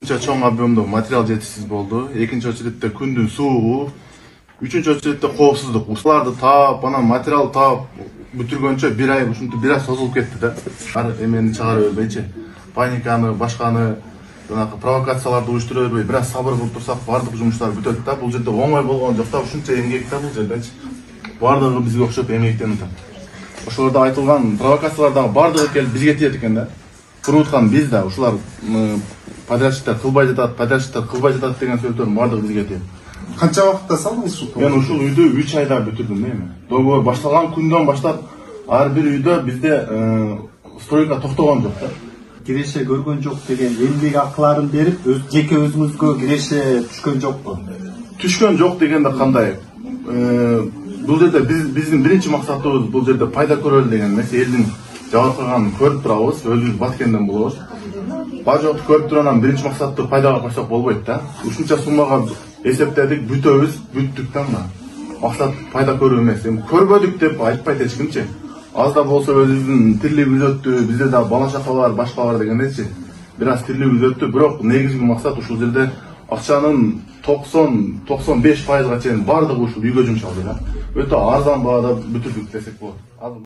Чоң объемдо материал жетишсиз болду. Экинчи очередде күндүн суугу, үчүнчү очередде коопсуздук. Ушуларды таап, анан материал таап бүтүргөнчө бир ай, ушинтип бир ай созулуп кетти да. Ар эмени чыгара бербейчи. Паниканы, башканы, жанагы провокацияларды уюштура бербей, бир аз сабыр кылып турсак, бардык жумуштар бүтөт да. Бул жерде оңой болгон жок да, ушунча эмгек да бул жердечи. Бардыгы бизге окшоп эмгектенип атат. Ошолордо айтылган провокациялардагы бардыгы келип бизге тиет экен да. Куруткан биз да, ушулар подрядчиктер кылбай жатат деген сөздөрдүн бардыгы бизге тиет. Канча вакытта салдыңыз ушул? Мен ушул үйдү 3 айда бүтүрдүм эми. Договор башталган күндөн баштап ар бир үйдө бизде стройка токтогон жок да. Киреше көргөн жок деген эмгек акыларын берип, жеке өзүңүзгө киреше түшкөн жокпу? Түшкөн жок дегенде кандай? Бул жерде биздин биринчи максатыбыз бул жерде пайда көрөлү деген эмес, элдин жабыркаганын көрүп турабыз, өзүбүз баткенден болобуз. Бажокту көрүп туруп анан биринчи максатты пайдага койсок болбойт да. Ушунча суммага эсептедик, бүтөбүз, бүттүк да мына. Максат пайда көрүү эмес. Эми көрбөдүк деп айтпайт эч кимчи. Аз да болсо өзүбүздүн тирлигибиз өттү, бизде да бала чака бар, башка бар дегендечи. Бир аз тирлигибиз өттү, бирок негизги максат ушул жерде акчанын 90-95%га чейин бардыгы ушул үйгө жумшалды да. Өтө арзан баада бүтүрдүк десек болот.